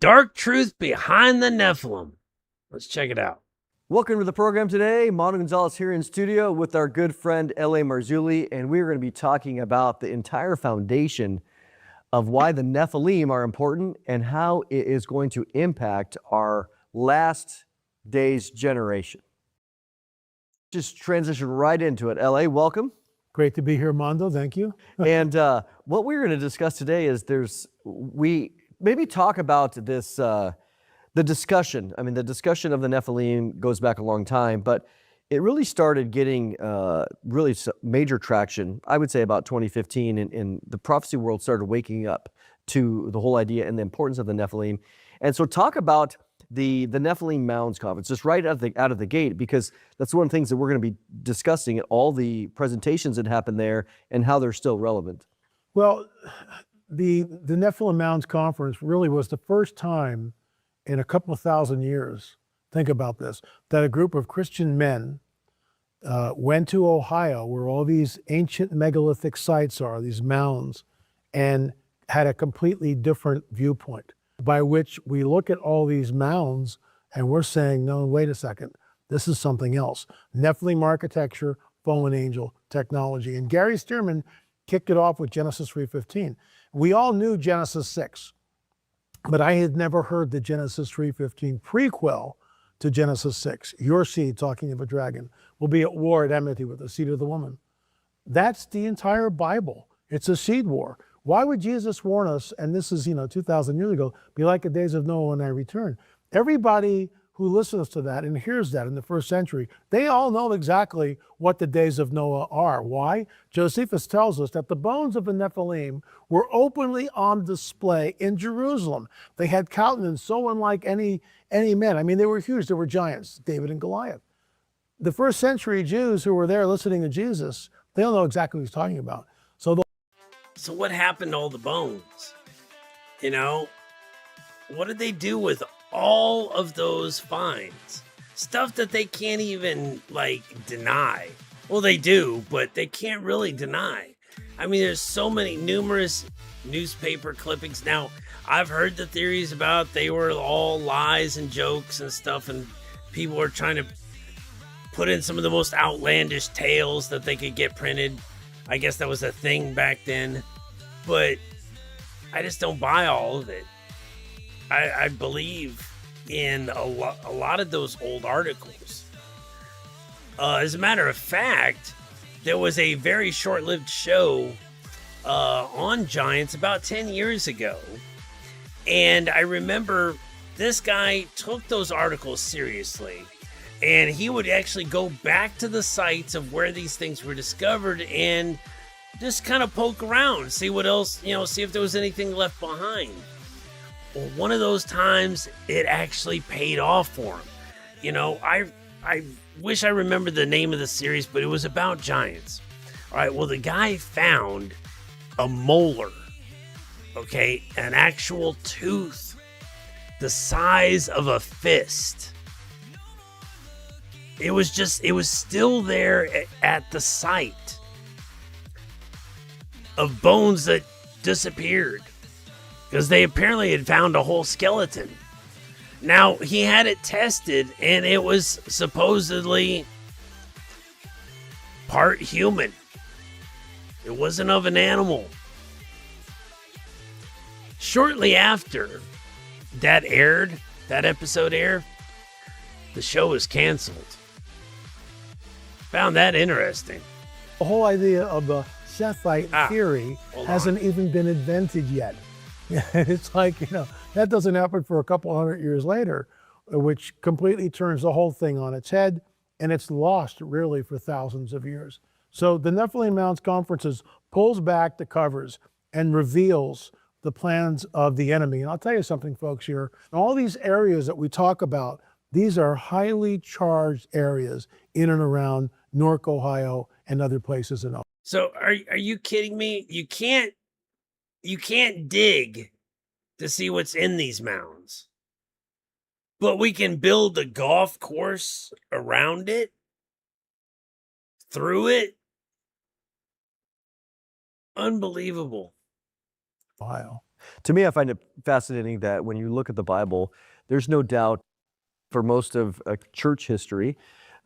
dark truth behind the Nephilim. Let's check it out. Welcome to the program today. Mono Gonzalez here in studio with our good friend L.A. Marzulli, and we're going to be talking about the entire foundation of why the Nephilim are important and how it is going to impact our last days generation. Just transition right into it. L.A., welcome. Great to be here, Mondo. Thank you. And what we're going to discuss today is we maybe talk about this, the discussion. I mean, the discussion of the Nephilim goes back a long time, but it really started getting really major traction, I would say about 2015, and the prophecy world started waking up to the whole idea and the importance of the Nephilim. And so talk about the Nephilim Mounds Conference, just right out of the gate, because that's one of the things that we're going to be discussing at all the presentations that happened there and how they're still relevant. Well, the Nephilim Mounds Conference really was the first time in a couple of thousand years, think about this, that a group of Christian men went to Ohio, where all these ancient megalithic sites are, these mounds, and had a completely different viewpoint, by which we look at all these mounds and we're saying, no, wait a second, this is something else. Nephilim architecture, fallen angel technology. And Gary Stearman kicked it off with Genesis 3:15. We all knew Genesis 6, but I had never heard the Genesis 3:15 prequel to Genesis 6. Your seed, talking of a dragon, will be at war at enmity with the seed of the woman. That's the entire Bible. It's a seed war. Why would Jesus warn us, and this is, 2,000 years ago, be like the days of Noah when I return? Everybody who listens to that and hears that in the first century, they all know exactly what the days of Noah are. Why? Josephus tells us that the bones of the Nephilim were openly on display in Jerusalem. They had countenance so unlike any men. I mean, they were huge. They were giants, David and Goliath. The first century Jews who were there listening to Jesus, they don't know exactly what he's talking about. So what happened to all the bones? What did they do with all of those finds? Stuff that they can't even, deny. Well, they do, but they can't really deny. I mean, there's so many numerous newspaper clippings. Now, I've heard the theories about they were all lies and jokes and stuff, and people are trying to put in some of the most outlandish tales that they could get printed. I guess that was a thing back then, but I just don't buy all of it. I believe in a lot of those old articles. As a matter of fact, there was a very short-lived show on giants about 10 years ago, and I remember this guy took those articles seriously. And he would actually go back to the sites of where these things were discovered and just kind of poke around, see what else, see if there was anything left behind. Well, one of those times, it actually paid off for him. I wish I remembered the name of the series, but it was about giants. All right, well, the guy found a molar, okay, an actual tooth the size of a fist. It was still there at the site of bones that disappeared because they apparently had found a whole skeleton. Now, he had it tested, and it was supposedly part human. It wasn't of an animal. Shortly after that episode aired, the show was canceled. Found that interesting. The whole idea of the Sethite theory hasn't even been invented yet. It's like, that doesn't happen for a couple hundred years later, which completely turns the whole thing on its head, and it's lost really for thousands of years. So the Nephilim Mounds Conferences pulls back the covers and reveals the plans of the enemy. And I'll tell you something, folks, here. All these areas that we talk about, these are highly charged areas in and around Newark, Ohio, and other places in Ohio. So are you kidding me? You can't dig to see what's in these mounds, but we can build a golf course around it, through it. Unbelievable. Ohio. To me, I find it fascinating that when you look at the Bible, there's no doubt for most of church history,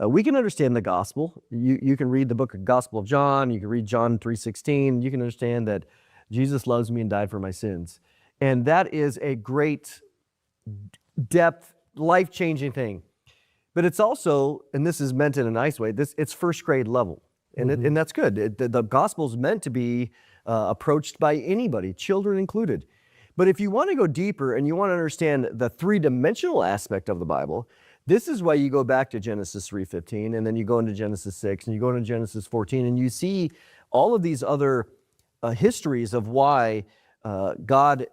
we can understand the gospel. You can read the book of Gospel of John, you can read John 3:16, you can understand that Jesus loves me and died for my sins. And that is a great depth, life-changing thing. But it's also, and this is meant in a nice way, it's first grade level. And, and that's good. The gospel is meant to be approached by anybody, children included. But if you want to go deeper and you want to understand the three-dimensional aspect of the Bible, this is why you go back to Genesis 3:15, and then you go into Genesis 6, and you go into Genesis 14, and you see all of these other histories of why God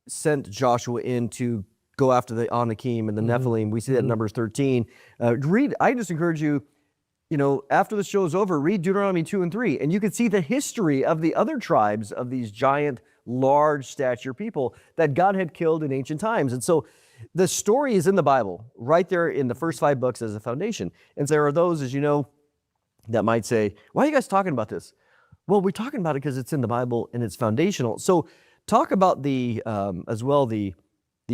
sent Joshua in to go after the Anakim and the Nephilim. We see that in Numbers 13. I just encourage you, after the show is over, read Deuteronomy 2 and 3, and you can see the history of the other tribes of these giant, large stature people that God had killed in ancient times. And so the story is in the Bible, right there in the first 5 books as a foundation. And there are those, as you know, that might say, why are you guys talking about this? Well, we're talking about it because it's in the Bible and it's foundational. So talk about the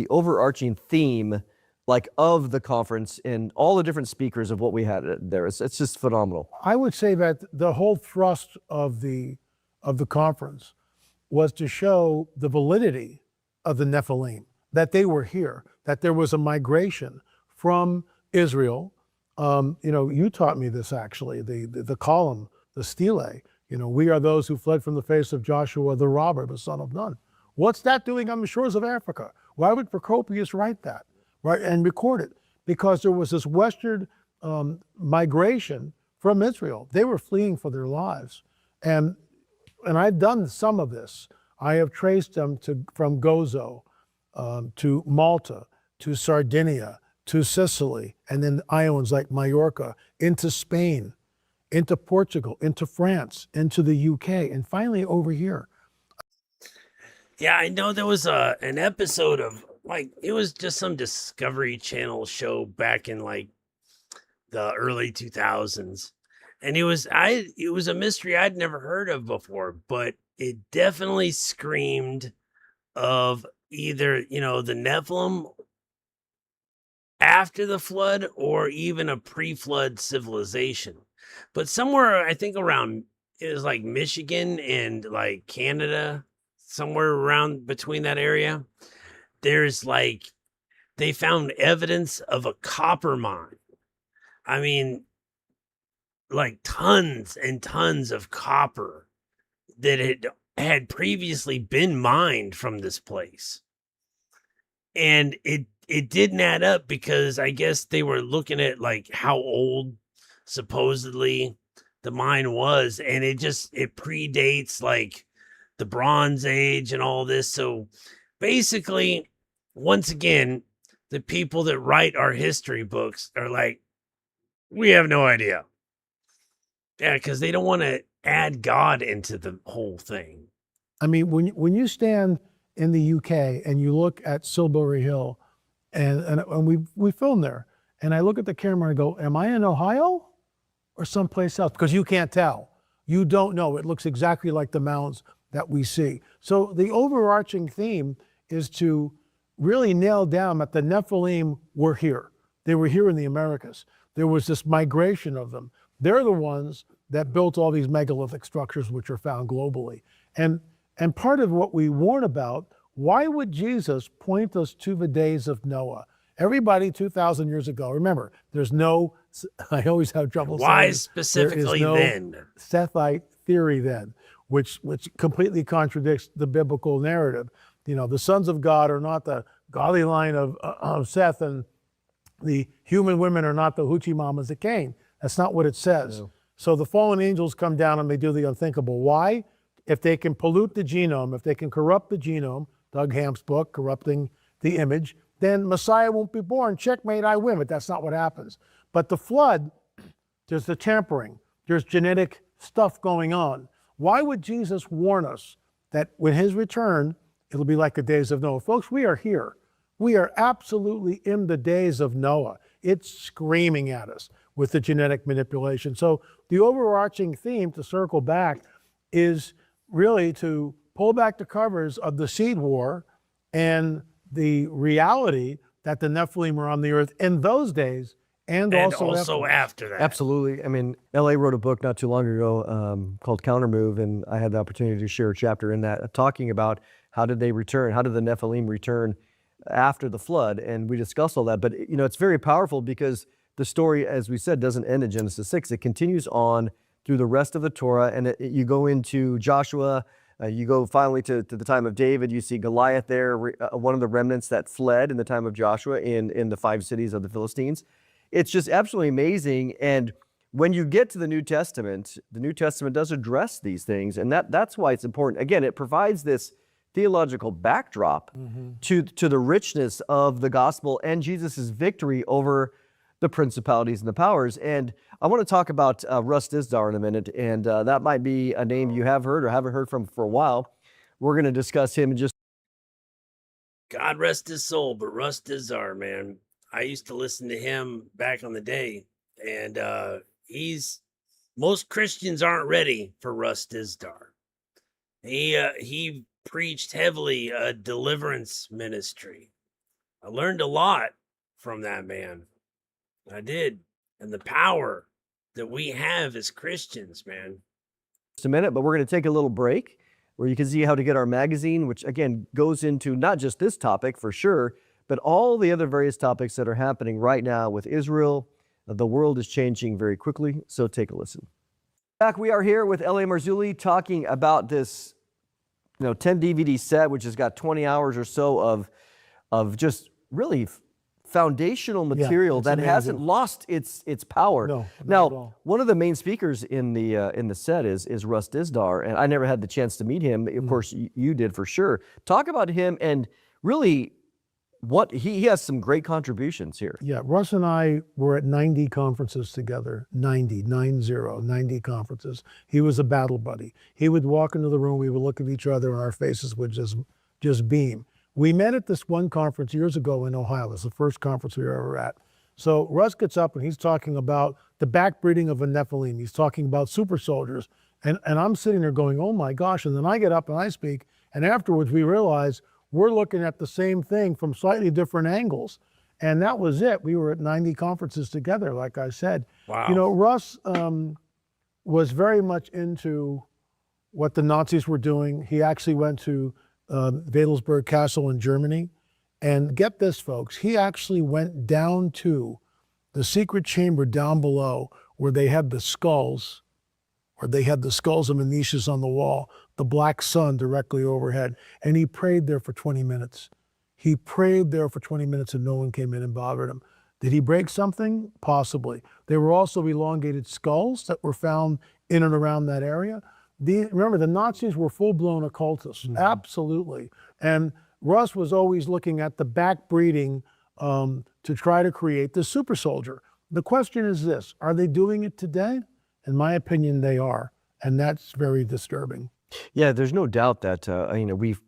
overarching theme of the conference and all the different speakers of what we had there. It's just phenomenal. I would say that the whole thrust of the conference was to show the validity of the Nephilim, that they were here, that there was a migration from Israel. You taught me this actually, the column, the stele. We are those who fled from the face of Joshua the robber, the son of Nun. What's that doing on the shores of Africa? Why would Procopius write that, right, and record it? Because there was this westward migration from Israel. They were fleeing for their lives. And I've done some of this. I have traced them from Gozo to Malta, to Sardinia, to Sicily, and then islands like Majorca, into Spain, into Portugal, into France, into the UK, and finally over here. Yeah, I know there was an episode of it was just some Discovery Channel show back in the early 2000s. And it was a mystery I'd never heard of before, but it definitely screamed of either, the Nephilim after the flood or even a pre-flood civilization. But somewhere, I think around, it was Michigan and Canada, somewhere around between that area, there's they found evidence of a copper mine. I mean, tons and tons of copper that had previously been mined from this place. And it didn't add up because I guess they were looking at how old supposedly the mine was, and it predates the Bronze Age and all this. So basically, once again, the people that write our history books are we have no idea. Yeah, because they don't want to add God into the whole thing. I mean, when you stand in the UK and you look at Silbury Hill, and we filmed there, and I look at the camera and go, am I in Ohio or someplace else? Because you can't tell. You don't know. It looks exactly like the mounds that we see. So the overarching theme is to really nail down that the Nephilim were here. They were here in the Americas. There was this migration of them. They're the ones that built all these megalithic structures which are found globally. And part of what we warn about, why would Jesus point us to the days of Noah? Everybody 2,000 years ago, remember, there's no, I always have trouble saying, why specifically there is no then? Sethite theory then, which completely contradicts the biblical narrative. The sons of God are not the godly line of Seth, and the human women are not the hoochie mamas of Cain. That's not what it says. No. So the fallen angels come down and they do the unthinkable. Why? If they can pollute the genome, if they can corrupt the genome, Doug Hamp's book, Corrupting the Image, then Messiah won't be born. Checkmate, I win, but that's not what happens. But the flood, there's the tampering, there's genetic stuff going on. Why would Jesus warn us that when his return, it'll be like the days of Noah? Folks, we are here. We are absolutely in the days of Noah. It's screaming at us with the genetic manipulation. So the overarching theme, to circle back, is really to pull back the covers of the seed war and the reality that the Nephilim were on the earth in those days and also afterwards. after that. Absolutely. I mean, LA wrote a book not too long ago called Countermove, and I had the opportunity to share a chapter in that talking about how did they return, how did the Nephilim return after the flood, and we discussed all that. But you know, it's very powerful because the story, as we said, doesn't end in Genesis 6. It continues on through the rest of the Torah, and you go into Joshua, you go finally to the time of David. You see Goliath there, one of the remnants that fled in the time of Joshua in the 5 cities of the Philistines. It's just absolutely amazing. And when you get to the New Testament does address these things, and that's why it's important. Again, it provides this theological backdrop to the richness of the gospel and Jesus's victory over the principalities and the powers. And I want to talk about Russ Dizdar in a minute, and that might be a name you have heard or haven't heard from for a while. We're going to discuss him in just. God rest his soul, but Russ Dizdar, man, I used to listen to him back on the day, and most Christians aren't ready for Russ Dizdar. He preached heavily a deliverance ministry. I learned a lot from that man. I did. And the power that we have as Christians, man. Just a minute, but we're going to take a little break where you can see how to get our magazine, which again goes into not just this topic for sure, but all the other various topics that are happening right now with Israel. The world is changing very quickly, so take a listen. Back, we are here with L.A. Marzulli talking about this 10 DVD set, which has got 20 hours or so of just really foundational material that amazing. hasn't lost its power. No, not at now, all. one of the main speakers in the set is Russ Dizdar, and I never had the chance to meet him. Of course, you did for sure. Talk about him and really what he has some great contributions here. Yeah, Russ and I were at 90 conferences together, 90 conferences. He was a battle buddy. He would walk into the room, we would look at each other, and our faces would just beam. We met at this one conference years ago in Ohio. It was the first conference we were ever at. So Russ gets up and he's talking about the backbreeding of a Nephilim. He's talking about super soldiers. And I'm sitting there going, oh my gosh. And then I get up and I speak. And afterwards we realize we're looking at the same thing from slightly different angles. And that was it. We were at 90 conferences together, like I said. Wow. Russ was very much into what the Nazis were doing. He actually went to Wedelsburg Castle in Germany. And get this, folks, he actually went down to the secret chamber down below where they had the skulls, of Manichas on the wall, the black sun directly overhead. And he prayed there for 20 minutes. He prayed there for 20 minutes and no one came in and bothered him. Did he break something? Possibly. There were also elongated skulls that were found in and around that area. Remember, the Nazis were full-blown occultists, absolutely. And Russ was always looking at the backbreeding to try to create the super soldier. The question is this: are they doing it today? In my opinion, they are, and that's very disturbing. Yeah, there's no doubt that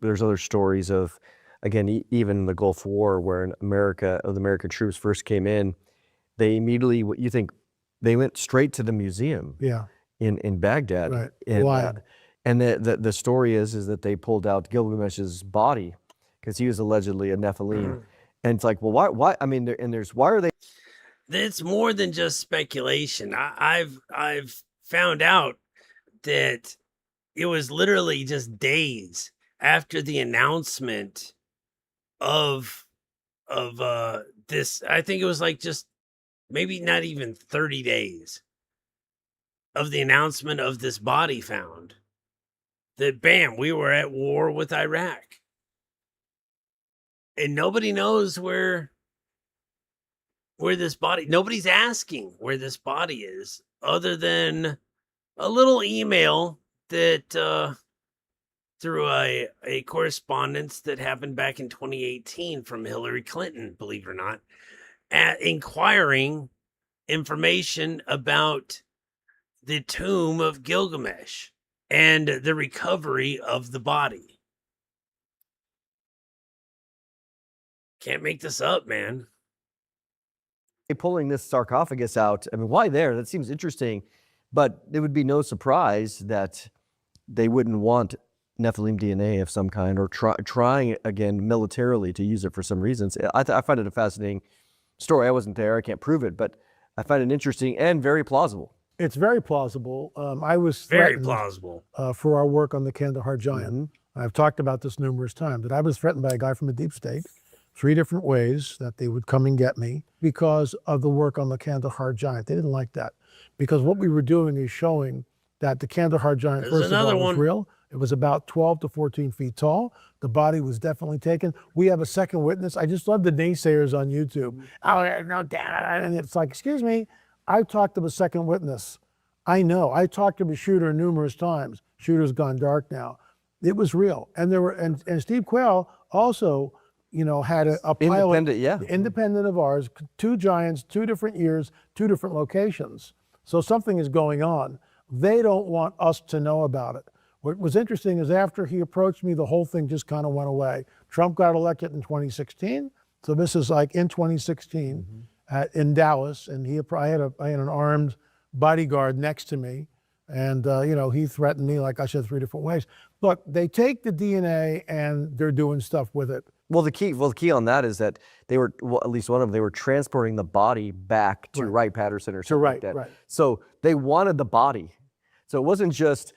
there's other stories of, again, even in the Gulf War, where the American troops first came in, they immediately, you think, they went straight to the museum. Yeah. In Baghdad. Right. Why? And the story is that they pulled out Gilgamesh's body because he was allegedly a Nephilim. And it's like, well, why? I mean, why are they? It's more than just speculation. I've found out that it was literally just days after the announcement of this. I think it was like just maybe not even 30 days of the announcement of this body found, that bam, we were at war with Iraq. And nobody knows where this body, nobody's asking where this body is, other than a little email that through a correspondence that happened back in 2018 from Hillary Clinton, believe it or not, inquiring information about the tomb of Gilgamesh and the recovery of the body. Can't make this up, man. Pulling this sarcophagus out, I mean, why there? That seems interesting, but it would be no surprise that they wouldn't want Nephilim DNA of some kind, or trying again militarily to use it for some reasons. I find it a fascinating story. I wasn't there, I can't prove it, but I find it interesting and very plausible. It's very plausible. I was Very threatened plausible. for our work on the Kandahar Giant. I've talked about this numerous times, that I was threatened by a guy from the deep state, 3 different ways that they would come and get me because of the work on the Kandahar Giant. They didn't like that, because what we were doing is showing that the Kandahar Giant, There's first of another all, was one. real. It was about 12 to 14 feet tall. The body was definitely taken. We have a second witness. I just love the naysayers on YouTube. Oh, no, Dad. And it's like, excuse me, I've talked to a second witness. I know. I talked to a shooter numerous times. Shooter's gone dark now. It was real. And there were, and Steve Quayle also, had a pilot. Independent, yeah. Independent of ours, 2 giants, 2 different years, 2 different locations. So something is going on. They don't want us to know about it. What was interesting is after he approached me, the whole thing just kind of went away. Trump got elected in 2016. So this is like in 2016 in Dallas. And I had an armed bodyguard next to me. And, he threatened me, like I said, 3 different ways. Look, they take the DNA and they're doing stuff with it. Well, the key on that is that they were, at least one of them, they were transporting the body back to Wright-Patterson or something like that. Right. So they wanted the body. So it wasn't just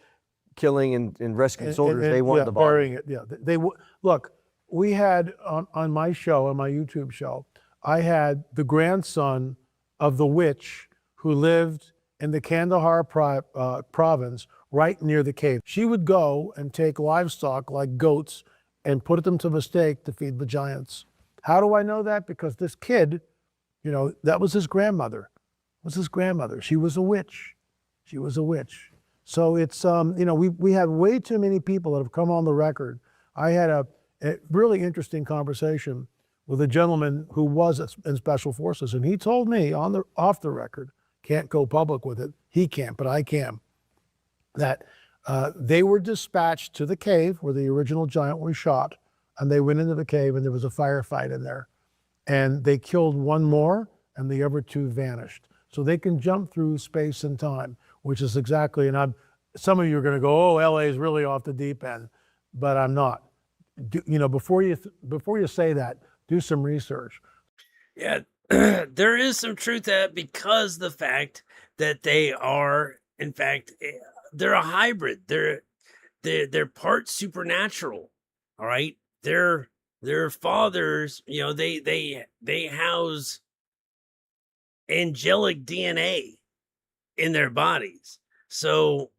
killing and rescuing soldiers. They wanted the body. Burying it. Yeah. Look, we had on my show, on my YouTube show, I had the grandson of the witch who lived in the Kandahar province right near the cave. She would go and take livestock like goats and put them to the stake to feed the giants. How do I know that? Because this kid, that was his grandmother. She was a witch. So it's, we have way too many people that have come on the record. I had a really interesting conversation with a gentleman who was in Special Forces, and he told me off the record, can't go public with it, he can't, but I can, that they were dispatched to the cave where the original giant was shot, and they went into the cave and there was a firefight in there. And they killed 1 more and the other 2 vanished. So they can jump through space and time, which is exactly, and some of you are going to go, oh, LA is really off the deep end, but I'm not. Before you say that, do some research. Yeah, there is some truth to that, because the fact that they are, in fact, they're a hybrid. They're part supernatural. All right, their fathers, they house angelic DNA in their bodies. So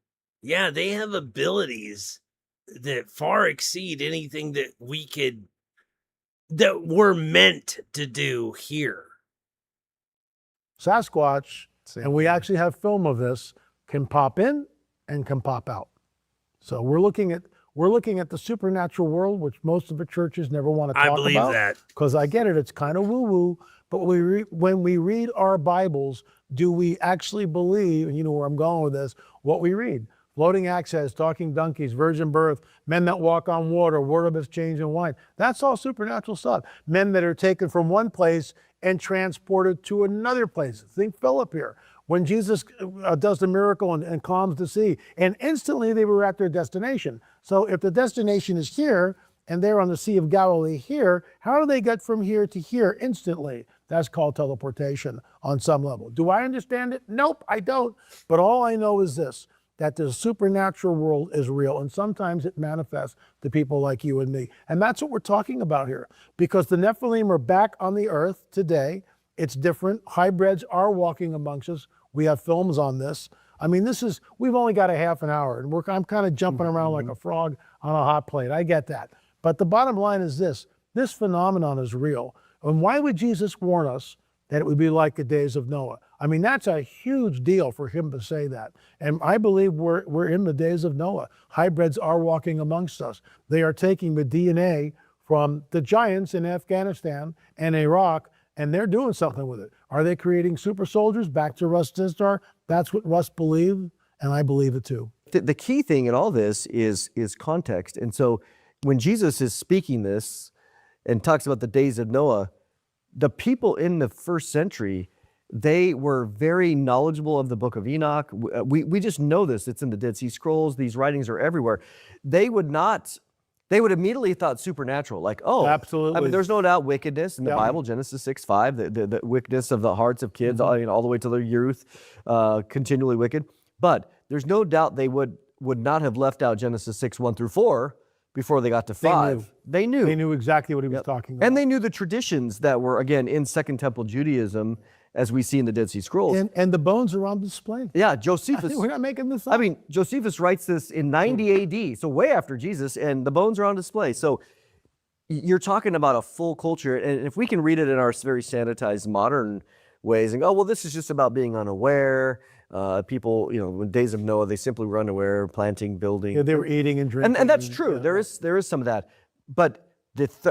yeah, they have abilities that far exceed anything that we're meant to do here. Sasquatch, and we actually have film of this, can pop in and can pop out. So we're looking at the supernatural world, which most of the churches never want to talk about. I believe that. Because I get it, it's kind of woo-woo, but when we read our Bibles, do we actually believe, and you know where I'm going with this, what we read? Floating access, talking donkeys, virgin birth, men that walk on water, word of exchange and wine. That's all supernatural stuff. Men that are taken from one place and transported to another place. Think Philip here. When Jesus does the miracle and calms the sea, and instantly they were at their destination. So if the destination is here, and they're on the Sea of Galilee here, how do they get from here to here instantly? That's called teleportation on some level. Do I understand it? Nope, I don't. But all I know is this, that the supernatural world is real, and sometimes it manifests to people like you and me. And that's what we're talking about here, because the Nephilim are back on the earth today. It's different. Hybrids are walking amongst us. We have films on this. I mean, we've only got a half an hour, and I'm kind of jumping around like a frog on a hot plate. I get that. But the bottom line is this phenomenon is real. And why would Jesus warn us that it would be like the days of Noah? I mean, that's a huge deal for him to say that. And I believe we're in the days of Noah. Hybrids are walking amongst us. They are taking the DNA from the giants in Afghanistan and Iraq, and they're doing something with it. Are they creating super soldiers? Back to Russ Dinstar. That's what Russ believed, and I believe it too. The key thing in all this is context. And so when Jesus is speaking this and talks about the days of Noah, the people in the first century They were very knowledgeable of the book of Enoch. We just know this. It's in the Dead Sea Scrolls. These writings are everywhere. They would immediately thought supernatural, like, oh, I Absolutely. mean, there's no doubt wickedness in the Yep. Bible, Genesis 6:5, the wickedness of the hearts of kids, all the way to their youth, continually wicked. But there's no doubt they would not have left out Genesis 6:1-4 before they got to 5. They knew. They knew exactly what he was talking about. And they knew the traditions that were, again, in Second Temple Judaism, as we see in the Dead Sea Scrolls. And the bones are on display. Yeah, Josephus. We're not making this up. I mean, Josephus writes this in 90 AD, so way after Jesus, and the bones are on display. So you're talking about a full culture, and if we can read it in our very sanitized modern ways, and this is just about being unaware. People, in days of Noah, they simply were unaware, planting, building. Yeah, they were eating and drinking. And that's true. Yeah. There is some of that. But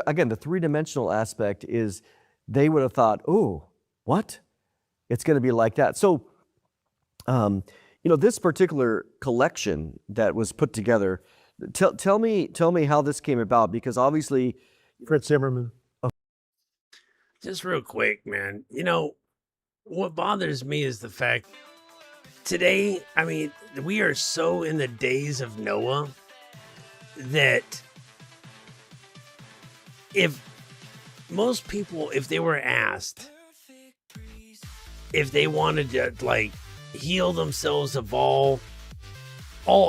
again, the three-dimensional aspect is they would have thought, oh, what? It's going to be like that. So, this particular collection that was put together, tell me how this came about, because obviously, Fritz Zimmerman. Just real quick, man. What bothers me is the fact today, I mean, we are so in the days of Noah that if most people, if they were asked if they wanted to heal themselves of all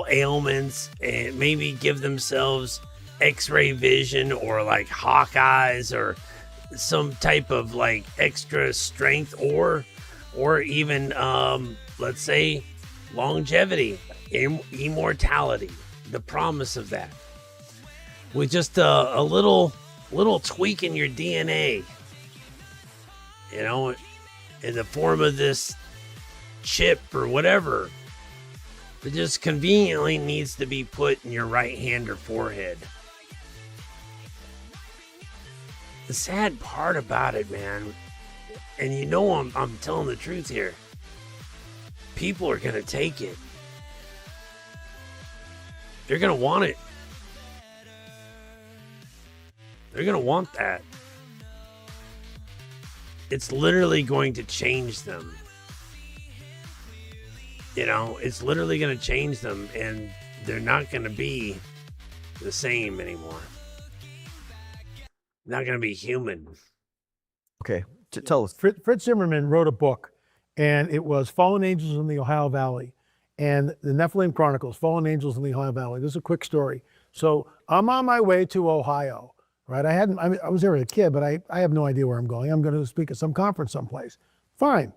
ailments and maybe give themselves x-ray vision or hawk eyes or some type of extra strength or even let's say longevity, immortality, the promise of that with just a little tweak in your DNA, in the form of this chip or whatever, that just conveniently needs to be put in your right hand or forehead. The sad part about it, man, and I'm telling the truth here, people are going to take it. They're going to want it. They're going to want that. It's literally going to change them. It's literally going to change them, and they're not going to be the same anymore. Not going to be human. Okay, tell us. Fritz Zimmerman wrote a book, and it was Fallen Angels in the Ohio Valley, and the Nephilim Chronicles, Fallen Angels in the Ohio Valley. This is a quick story. So I'm on my way to Ohio, right? I was there as a kid, but I have no idea where I'm going. I'm going to speak at some conference someplace. Fine.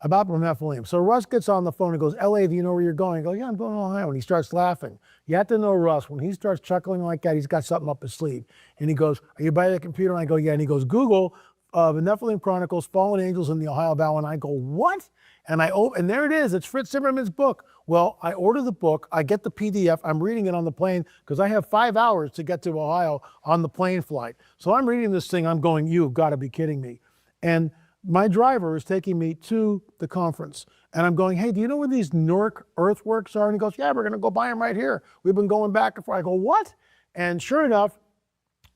About the Nephilim. So Russ gets on the phone and goes, LA, do you know where you're going? I go, yeah, I'm going to Ohio. And he starts laughing. You have to know Russ, when he starts chuckling like that, he's got something up his sleeve. And he goes, are you by the computer? And I go, yeah. And he goes, Google the Nephilim Chronicles, Fallen Angels in the Ohio Valley. And I go, what? And and there it is. It's Fritz Zimmerman's book. Well, I order the book. I get the PDF. I'm reading it on the plane because I have 5 hours to get to Ohio on the plane flight. So I'm reading this thing. I'm going, you've got to be kidding me. And my driver is taking me to the conference, and I'm going, hey, do you know where these Newark earthworks are? And he goes, yeah, we're going to go buy them right here. We've been going back and forth. I go, what? And sure enough,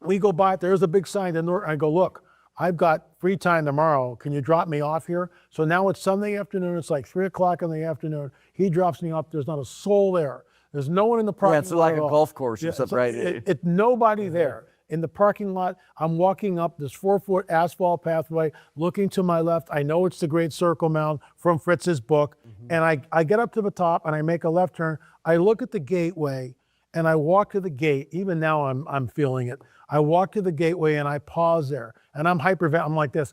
we go by it. There's a big sign to Newark. I go, look, I've got free time tomorrow. Can you drop me off here? So now it's Sunday afternoon. It's like 3 o'clock in the afternoon. He drops me off. There's not a soul there. There's no one in the parking lot. Yeah, it's like a golf course or something, right? It's nobody there. In the parking lot, I'm walking up this 4-foot asphalt pathway, looking to my left. I know it's the Great Circle Mound from Fritz's book. And I get up to the top and I make a left turn. I look at the gateway and I walk to the gate. Even now I'm feeling it. I walk to the gateway and I pause there. And I'm I'm like this,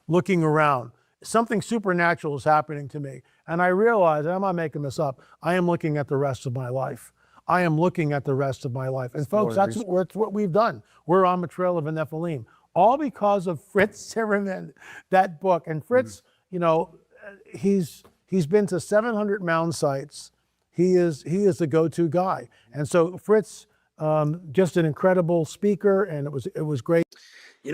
looking around. Something supernatural is happening to me. And I realize, and I'm not making this up, I am looking at the rest of my life. I am looking at the rest of my life. And folks, that's what we've done. We're on the trail of a Nephilim. All because of Fritz Zimmerman, that book. And Fritz, he's been to 700 mound sites. He is the go-to guy. And so Fritz, just an incredible speaker, and it was great.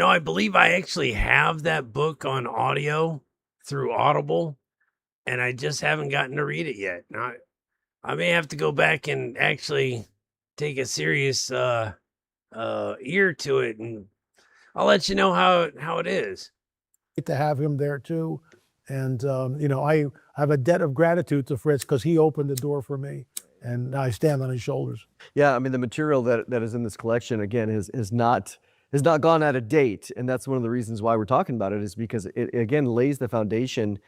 I believe I actually have that book on audio through Audible, and I just haven't gotten to read it yet. Now, I may have to go back and actually take a serious ear to it, and I'll let you know how it is. to have him there too. And, I have a debt of gratitude to Fritz because he opened the door for me, and I stand on his shoulders. Yeah, I mean, the material that is in this collection, again, is not gone out of date. And that's one of the reasons why we're talking about it, is because it, again, lays the foundation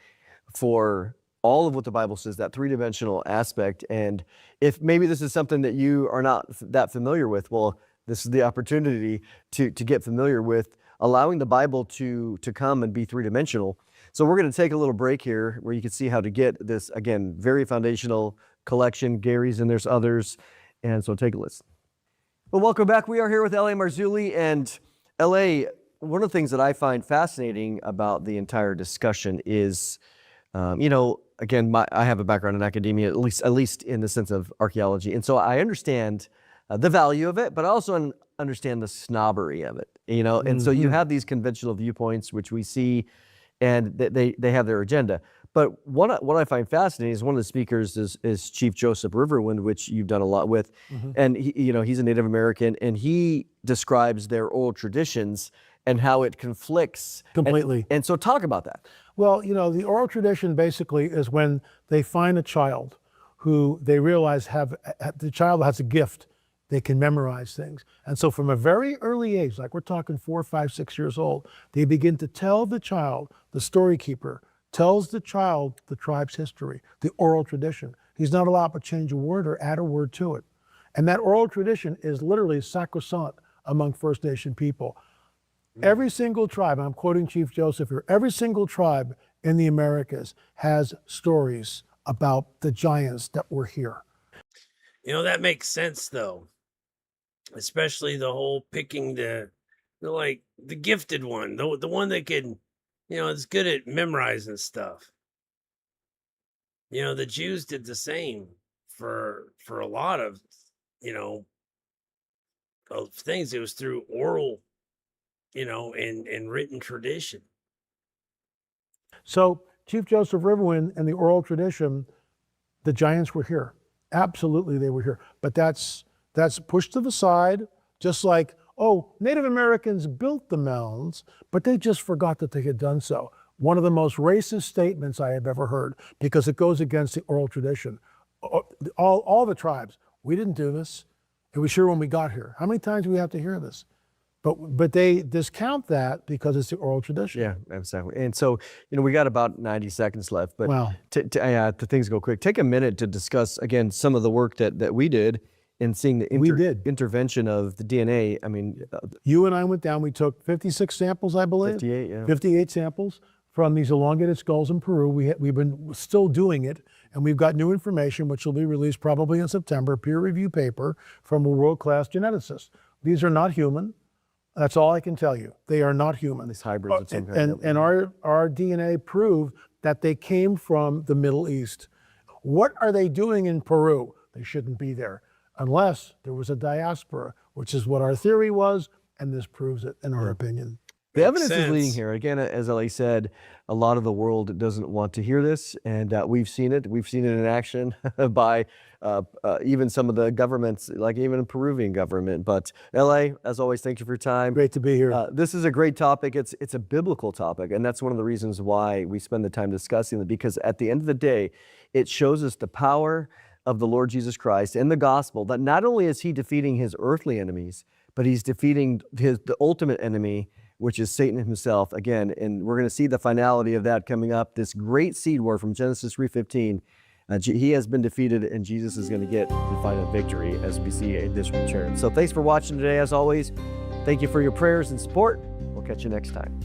for all of what the Bible says, that three-dimensional aspect. And if maybe this is something that you are not that familiar with, well, this is the opportunity to get familiar with allowing the Bible to come and be three-dimensional. So we're going to take a little break here where you can see how to get this, again, very foundational collection. Gary's and there's others. And so take a listen. Well, welcome back. We are here with L.A. Marzulli. And L.A., one of the things that I find fascinating about the entire discussion is, again, I have a background in academia, at least in the sense of archaeology. And so I understand the value of it, but I also understand the snobbery of it, And so you have these conventional viewpoints, which we see, and they have their agenda. But what I find fascinating is one of the speakers is Chief Joseph Riverwind, which you've done a lot with. And he's a Native American, and he describes their oral traditions and how it conflicts Completely. And so talk about that. Well, the oral tradition basically is when they find a child who they realize the child has a gift. They can memorize things. And so from a very early age, like we're talking 4, 5, 6 years old, they begin to tell the child, the story keeper tells the child the tribe's history, the oral tradition. He's not allowed to change a word or add a word to it. And that oral tradition is literally sacrosanct among First Nation people. Every single tribe, I'm quoting Chief Joseph here, every single tribe in the Americas has stories about the giants that were here. That makes sense, though. Especially the whole picking the gifted one, the one that can, is good at memorizing stuff. The Jews did the same for a lot of, of things. It was through oral, and written tradition. So Chief Joseph Riverwind and the oral tradition, the giants were here. Absolutely, they were here. But that's pushed to the side, just like, Native Americans built the mounds, but they just forgot that they had done so. One of the most racist statements I have ever heard, because it goes against the oral tradition. All the tribes, we didn't do this. It was here when we got here. How many times do we have to hear this? But they discount that because it's the oral tradition. Yeah, exactly. And so, we got about 90 seconds left, but wow. To things go quick. Take a minute to discuss, again, some of the work that we did in seeing the intervention of the DNA. I mean, you and I went down, we took 56 samples, I believe. 58, yeah. 58 samples from these elongated skulls in Peru. We've been still doing it, and we've got new information, which will be released probably in September, peer review paper from a world-class geneticist. These are not human. That's all I can tell you. They are not human. These hybrids of some kind. And our DNA proved that they came from the Middle East. What are they doing in Peru? They shouldn't be there unless there was a diaspora, which is what our theory was, and this proves it, in our opinion. The evidence is leading here. Again, as Ellie said, a lot of the world doesn't want to hear this, and we've seen it. We've seen it in action by even some of the governments, like even the Peruvian government. But L.A., as always, thank you for your time. Great to be here. This is a great topic. It's a biblical topic, and that's one of the reasons why we spend the time discussing it, because at the end of the day, it shows us the power of the Lord Jesus Christ and the gospel, that not only is he defeating his earthly enemies, but he's defeating the ultimate enemy, which is Satan himself, again. And we're going to see the finality of that coming up, this great seed war from Genesis 3:15. He has been defeated, and Jesus is going to get the final victory as we see this return. So thanks for watching today, as always. Thank you for your prayers and support. We'll catch you next time.